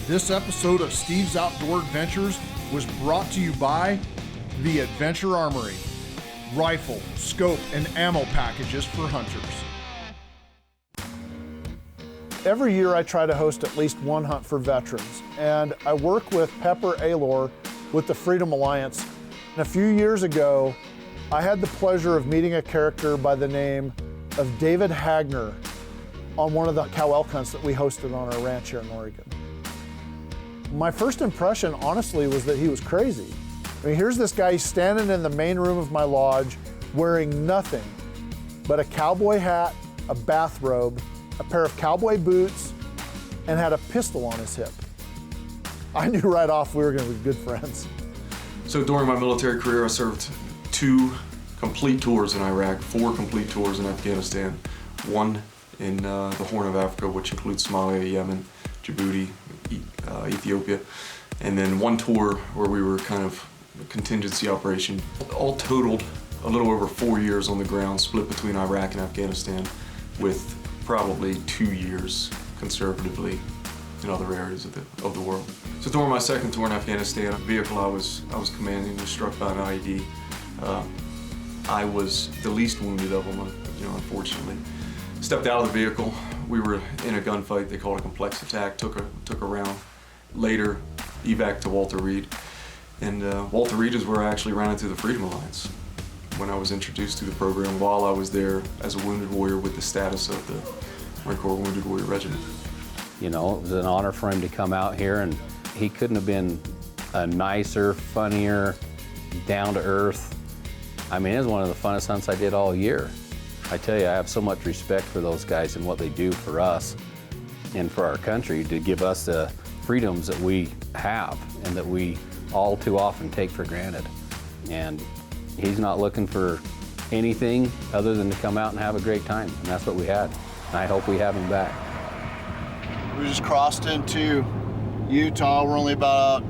This episode of Steve's Outdoor Adventures was brought to you by the Adventure Armory. Rifle, scope, and ammo packages for hunters. Every year I try to host at least one hunt for veterans, and I work with Pepper Aylor with the Freedom Alliance. And a few years ago, I had the pleasure of meeting a character by the name of David Hagner on one of the cow elk hunts that we hosted on our ranch here in Oregon. My first impression, honestly, was that he was crazy. I mean, here's this guy, he's standing in the main room of my lodge wearing nothing but a cowboy hat, a bathrobe, a pair of cowboy boots, and had a pistol on his hip. I knew right off we were going to be good friends. So during my military career, I served 2 complete tours in Iraq, 4 complete tours in Afghanistan, 1 in the Horn of Africa, which includes Somalia, Yemen, Djibouti, Ethiopia, and then 1 tour where we were kind of a contingency operation. All totaled a little over 4 years on the ground, split between Iraq and Afghanistan, with probably 2 years conservatively in other areas of the world. So during my second tour in Afghanistan, the vehicle I was commanding was struck by an IED. I was the least wounded of them, unfortunately. Stepped out of the vehicle. We were in a gunfight. They called it a complex attack. Took a round. Later, evac to Walter Reed. And Walter Reed is where I actually ran into the Freedom Alliance when I was introduced to the program while I was there as a wounded warrior with the status of the Marine Corps Wounded Warrior Regiment. You know, it was an honor for him to come out here, and he couldn't have been a nicer, funnier, down-to-earth. I mean, it was one of the funnest hunts I did all year. I tell you, I have so much respect for those guys and what they do for us and for our country to give us the freedoms that we have and that we all too often take for granted. And he's not looking for anything other than to come out and have a great time, and that's what we had. And I hope we have him back. We just crossed into Utah. We're only about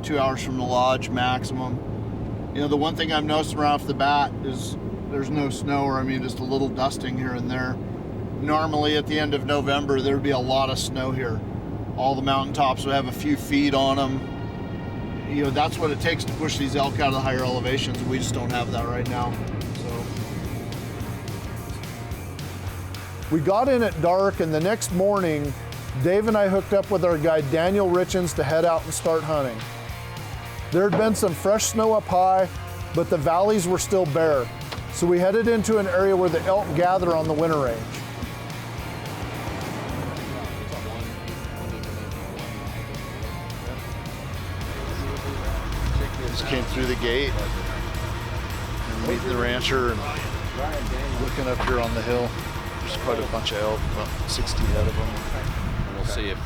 2 hours from the lodge maximum. You know, the one thing I've noticed right off the bat is there's no snow, or just a little dusting here and there. Normally at the end of November, there would be a lot of snow here. All the mountaintops would have a few feet on them. You know, that's what it takes to push these elk out of the higher elevations. We just don't have that right now. So We got in at dark, and the next morning, Dave and I hooked up with our guide Daniel Richens to head out and start hunting. There had been some fresh snow up high, but the valleys were still bare. So we headed into an area where the elk gather on the winter range. just came through the gate and meeting the rancher and looking up here on the hill. There's quite a bunch of elk, about 60 head of them. And we'll see if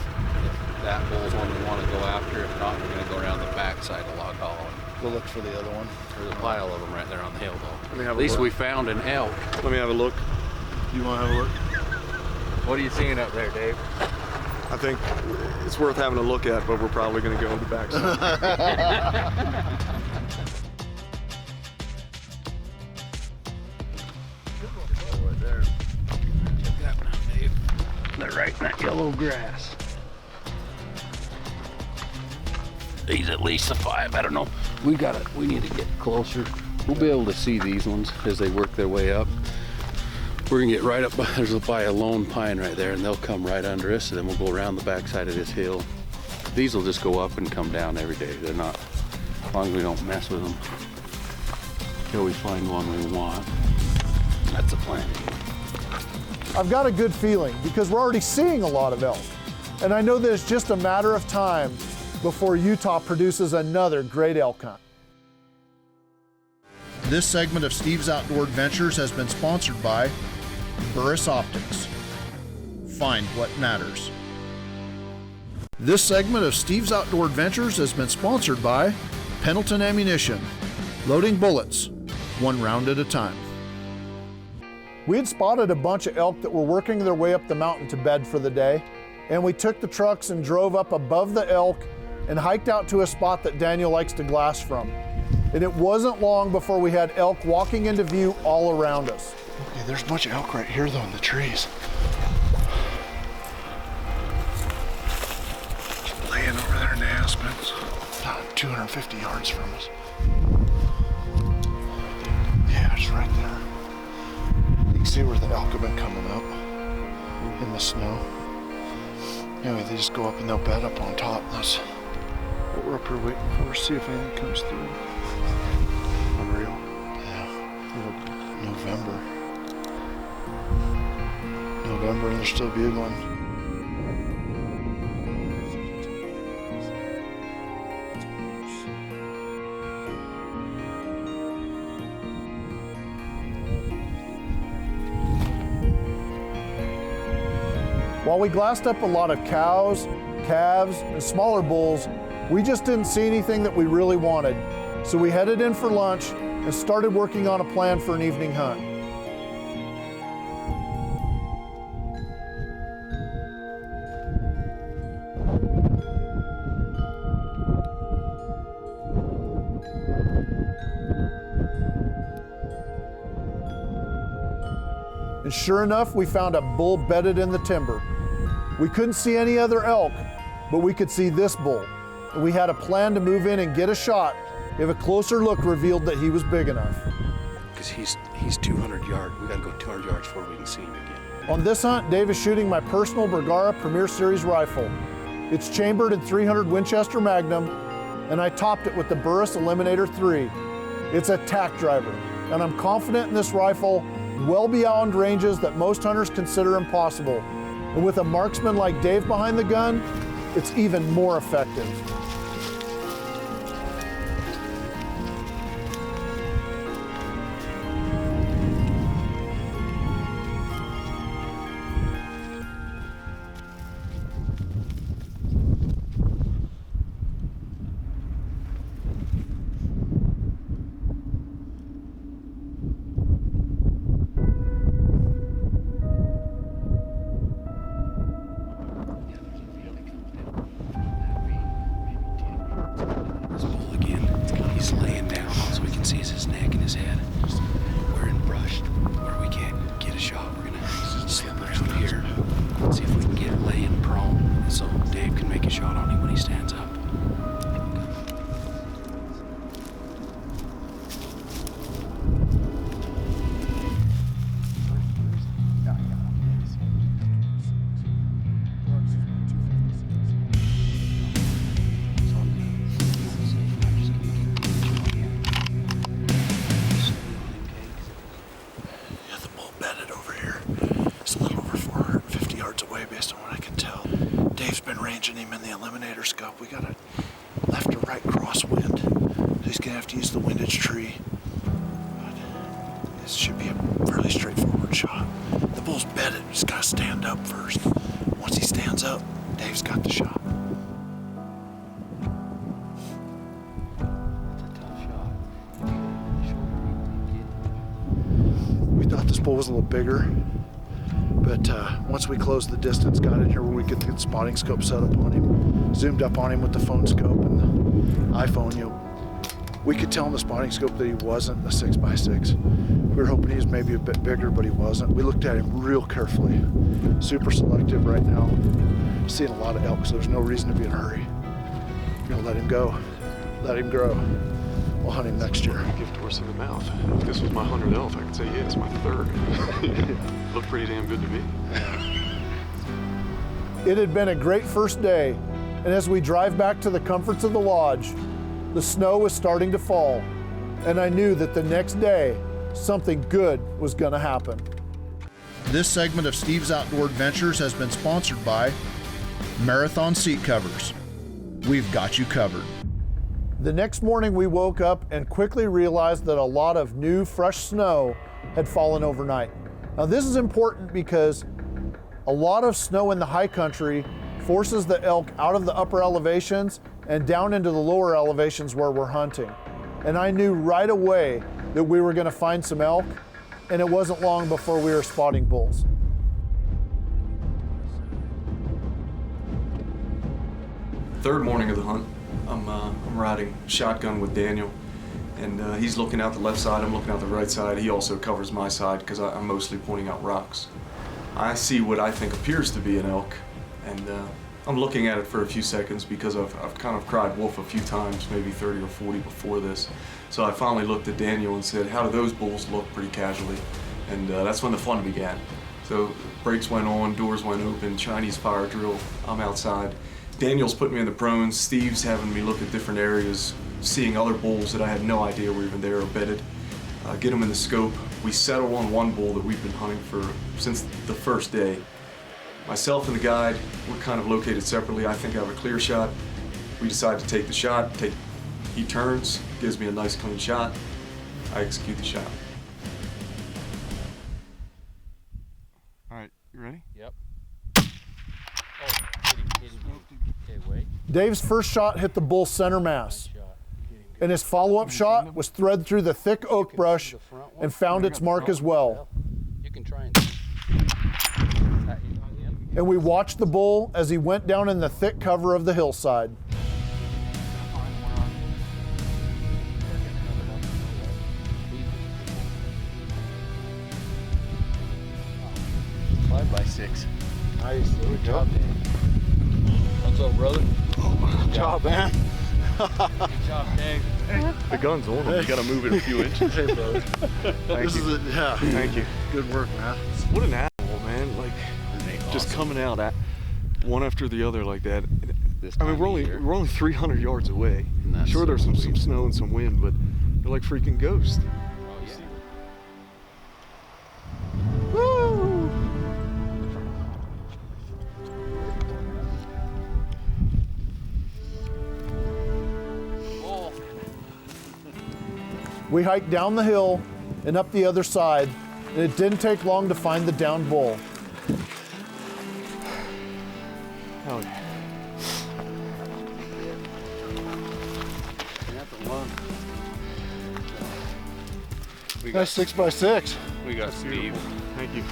that bull's one we want to go after. If not, we're going to go around the backside of Log Hollow. Go look for the other one. There's a pile of them right there on the hill, though. At At least we found an elk. Let me have a look. You want to have a look? What are you seeing up there, Dave? I think it's worth having a look at, but we're probably going to go on the backside. Right there. Check that one out, Dave. They're right in that yellow grass. He's at least a 5. I don't know. We need to get closer. We'll be able to see these ones as they work their way up. We're gonna get right up by a lone pine right there, and they'll come right under us, and then we'll go around the backside of this hill. These will just go up and come down every day. They're not, as long as we don't mess with them, till we find one we want. That's the plan. I've got a good feeling because we're already seeing a lot of elk. And I know that it's just a matter of time before Utah produces another great elk hunt. This segment of Steve's Outdoor Adventures has been sponsored by Burris Optics. Find what matters. This segment of Steve's Outdoor Adventures has been sponsored by Pendleton Ammunition. Loading bullets, 1 round at a time. We had spotted a bunch of elk that were working their way up the mountain to bed for the day, and we took the trucks and drove up above the elk and hiked out to a spot that Daniel likes to glass from. And it wasn't long before we had elk walking into view all around us. Okay, there's a bunch of elk right here though in the trees. Laying It's about 250 yards from us. Yeah, it's right there. You can see where the elk have been coming up in the snow. Anyway, they just go up and they'll bed up on top. That's what we're up here waiting for. See if anything comes through. Unreal. Yeah. November, and they're still bugling. While we glassed up a lot of cows, calves, and smaller bulls, we just didn't see anything that we really wanted. So we headed in for lunch and started working on a plan for an evening hunt. And sure enough, we found a bull bedded in the timber. We couldn't see any other elk, but we could see this bull. And we had a plan to move in and get a shot if a closer look revealed that he was big enough. Because he's 200 yards. We gotta go 200 yards before we can see him again. On this hunt, Dave is shooting my personal Bergara Premier Series rifle. It's chambered in .300 Winchester Magnum, and I topped it with the Burris Eliminator 3. It's a tack driver, and I'm confident in this rifle well beyond ranges that most hunters consider impossible. And with a marksman like Dave behind the gun, it's even more effective. Him in the eliminator scope. We got a left to right crosswind. So he's gonna have to use the windage tree. But this should be a fairly straightforward shot. The bull's bedded, he's gotta stand up first. Once he stands up, Dave's got the shot. That's a tough shot. We thought this bull was a little bigger. But once we closed the distance, got in here where we could get the spotting scope set up on him, zoomed up on him with the phone scope and the iPhone, we could tell in the spotting scope that he wasn't a 6x6. We were hoping he was maybe a bit bigger, but he wasn't. We looked at him real carefully. Super selective right now. Seeing a lot of elk, so there's no reason to be in a hurry. We're gonna let him go, let him grow. We'll hunt him next year. Gift horse in the mouth. If this was my 100th elk, I could say, yeah, it's my third. Looked pretty damn good to me. It had been a great first day, and as we drive back to the comforts of the lodge, the snow was starting to fall, and I knew that the next day, something good was gonna happen. This segment of Steve's Outdoor Adventures has been sponsored by Marathon Seat Covers. We've got you covered. The next morning we woke up and quickly realized that a lot of new, fresh snow had fallen overnight. Now this is important because a lot of snow in the high country forces the elk out of the upper elevations and down into the lower elevations where we're hunting. And I knew right away that we were gonna find some elk, and it wasn't long before we were spotting bulls. Third morning of the hunt, I'm riding shotgun with Daniel, and he's looking out the left side, I'm looking out the right side. He also covers my side because I'm mostly pointing out rocks. I see what I think appears to be an elk, and I'm looking at it for a few seconds because I've kind of cried wolf a few times, maybe 30 or 40 before this. So I finally looked at Daniel and said, how do those bulls look, pretty casually? And that's when the fun began. So brakes went on, doors went open, Chinese fire drill, I'm outside. Daniel's putting me in the prones, Steve's having me look at different areas, seeing other bulls that I had no idea were even there or bedded. Get them in the scope. We settle on one bull that we've been hunting since the first day. Myself and the guide, we're kind of located separately. I think I have a clear shot. We decide to take the shot. He turns, gives me a nice clean shot. I execute the shot. All right, you ready? Yep. Okay, wait. Dave's first shot hit the bull's center mass, and his follow-up shot was thread through the thick oak brush and found its mark as well. You can try and. And we watched the bull as he went down in the thick cover of the hillside. Five by 6. Nice. There we go. What's up, brother? Good job, man. Good job, Dave. The gun's on him. You got to move it a few inches. Hey, brother. This is it. Yeah. Thank you. Good work, man. What an animal, man. Like, just coming out at one after the other like that. I mean, we're only 300 yards away. Sure, there's some snow and some wind, but they're like freaking ghosts. Oh, yeah. Woo! We hiked down the hill and up the other side, and it didn't take long to find the downed bull. Oh, yeah. Nice 6 by 6. We got Steve. Thank you.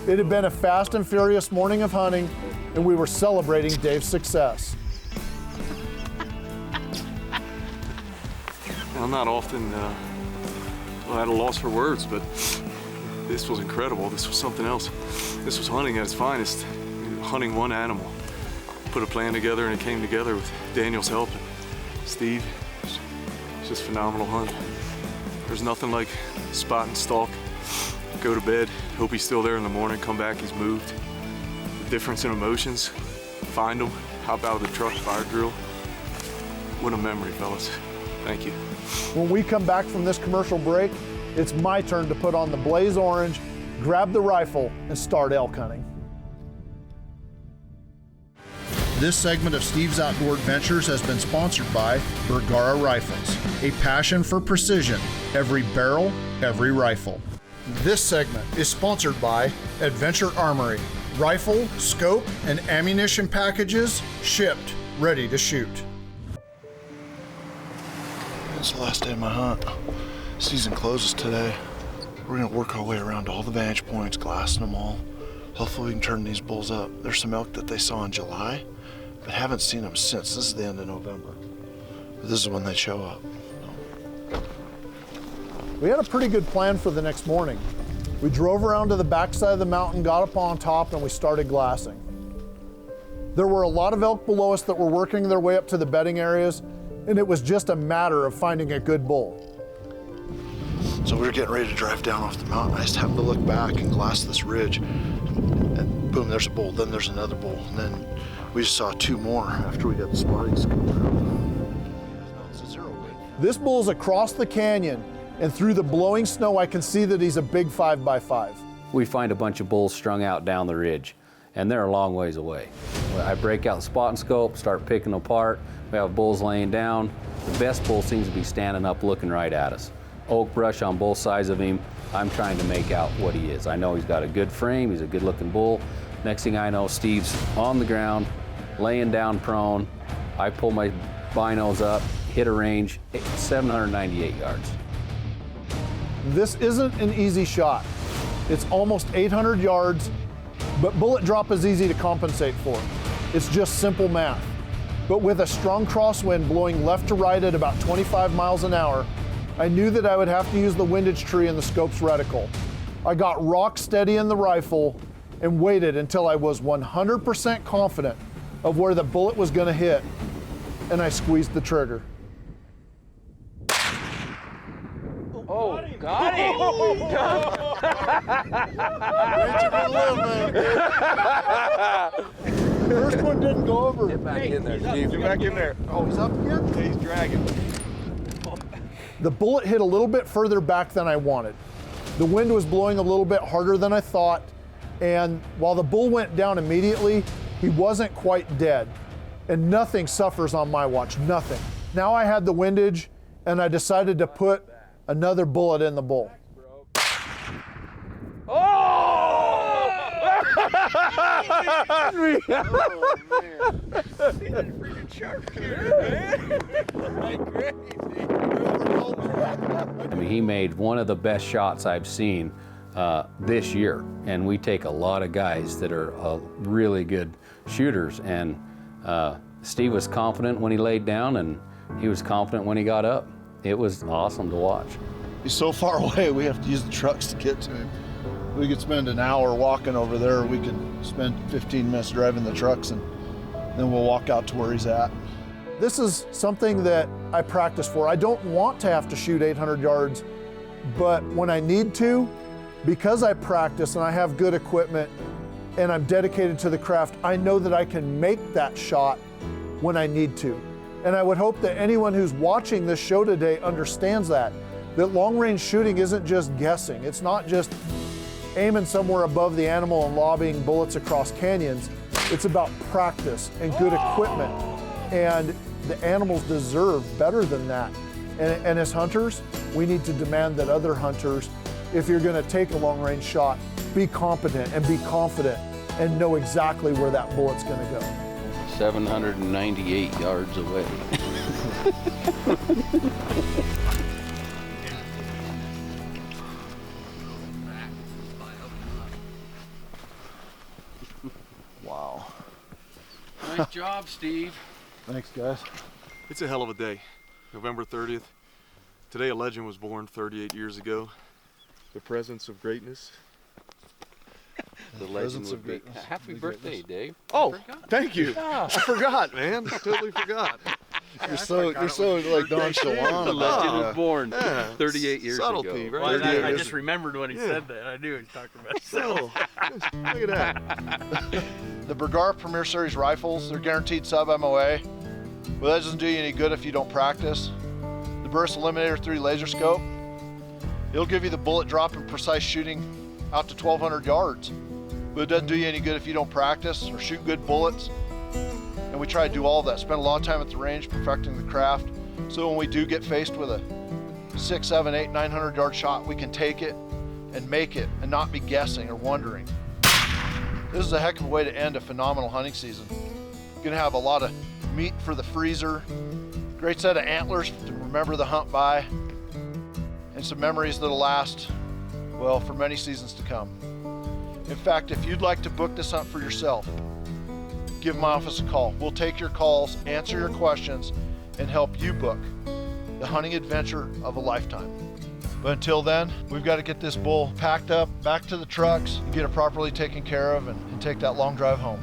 It had been a fast and furious morning of hunting, and we were celebrating Dave's success. I'm not often at a loss for words, but this was incredible. This was something else. This was hunting at its finest. Hunting one animal. Put a plan together and it came together with Daniel's help and Steve. It's just a phenomenal hunt. There's nothing like spot and stalk. Go to bed, hope he's still there in the morning, come back, he's moved. The difference in emotions, find him, hop out of the truck, fire drill. What a memory, fellas. Thank you. When we come back from this commercial break, it's my turn to put on the blaze orange, grab the rifle, and start elk hunting. This segment of Steve's Outdoor Adventures has been sponsored by Bergara Rifles, a passion for precision, every barrel, every rifle. This segment is sponsored by Adventure Armory, rifle, scope, and ammunition packages shipped, ready to shoot. It's the last day of my hunt. Season closes today. We're gonna work our way around all the vantage points, glassing them all. Hopefully we can turn these bulls up. There's some elk that they saw in July, but haven't seen them since. This is the end of November. But this is when they show up. We had a pretty good plan for the next morning. We drove around to the backside of the mountain, got up on top, and we started glassing. There were a lot of elk below us that were working their way up to the bedding areas, and it was just a matter of finding a good bull. So we were getting ready to drive down off the mountain. I just happened to look back and glass this ridge, and boom, there's a bull, then there's another bull, and then we just saw 2 more after we got the spotting scope out. It's a 0 weight. This bull's across the canyon, and through the blowing snow, I can see that he's a big 5x5. We find a bunch of bulls strung out down the ridge, and they're a long ways away. I break out the spot and scope, start picking them apart. We have bulls laying down. The best bull seems to be standing up looking right at us. Oak brush on both sides of him. I'm trying to make out what he is. I know he's got a good frame, he's a good looking bull. Next thing I know, Steve's on the ground, laying down prone. I pull my binos up, hit a range, 798 yards. This isn't an easy shot. It's almost 800 yards, but bullet drop is easy to compensate for. It's just simple math. But with a strong crosswind blowing left to right at about 25 miles an hour, I knew that I would have to use the windage tree in the scope's reticle. I got rock steady in the rifle and waited until I was 100% confident of where the bullet was going to hit, and I squeezed the trigger. Oh, got him! First one didn't go over. Get back in there, Steve. Get back in there. Oh, he's up again? He's dragging. The bullet hit a little bit further back than I wanted. The wind was blowing a little bit harder than I thought, and while the bull went down immediately, he wasn't quite dead. And nothing suffers on my watch, nothing. Now I had the windage, and I decided to put another bullet in the bull. Oh! I mean, he made one of the best shots I've seen this year, and we take a lot of guys that are really good shooters, and Steve was confident when he laid down, and he was confident when he got up. It was awesome to watch. He's so far away, we have to use the trucks to get to him. We could spend an hour walking over there, or we could spend 15 minutes driving the trucks, and then we'll walk out to where he's at. This is something that I practice for. I don't want to have to shoot 800 yards, but when I need to, because I practice and I have good equipment and I'm dedicated to the craft, I know that I can make that shot when I need to. And I would hope that anyone who's watching this show today understands that long-range shooting isn't just guessing. It's not just aiming somewhere above the animal and lobbing bullets across canyons. It's about practice and good equipment. And the animals deserve better than that. And as hunters, we need to demand that other hunters, if you're gonna take a long-range shot, be competent and be confident and know exactly where that bullet's gonna go. 798 yards away. Wow. Nice job, Steve. Thanks, guys. It's a hell of a day. November 30th. Today a legend was born 38 years ago. The presence of greatness. The legend would be. Happy birthday, Dave. Oh, thank you. I forgot, man. I totally forgot. You're so like nonchalant. The legend was born 38 years Subtlety, ago. right? Well, I just remembered when he said that. I knew he was talking about himself. Oh, look at that. The Bergara Premier Series rifles, they're guaranteed sub-MOA. But that doesn't do you any good if you don't practice. The Burst Eliminator 3 laser scope, it'll give you the bullet drop and precise shooting out to 1,200 yards. But it doesn't do you any good if you don't practice or shoot good bullets. And we try to do all of that, spend a lot of time at the range perfecting the craft. So when we do get faced with a 6, 7, 8, 900 yard shot, we can take it and make it and not be guessing or wondering. This is a heck of a way to end a phenomenal hunting season. You're gonna have a lot of meat for the freezer, great set of antlers to remember the hunt by, and some memories that'll last, well, for many seasons to come. In fact, if you'd like to book this hunt for yourself, give my office a call. We'll take your calls, answer your questions, and help you book the hunting adventure of a lifetime. But until then, we've got to get this bull packed up, back to the trucks, and get it properly taken care of and take that long drive home.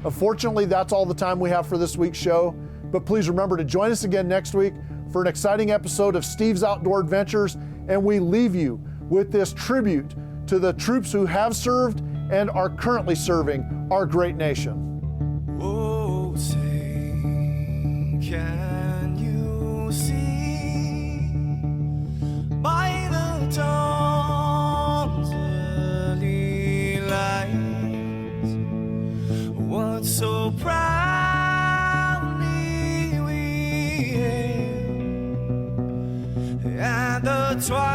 Unfortunately, that's all the time we have for this week's show, but please remember to join us again next week for an exciting episode of Steve's Outdoor Adventures, and we leave you with this tribute to the troops who have served and are currently serving our great nation. Oh, say, can you see by the dawn's early light what so proudly we hailed at the twilight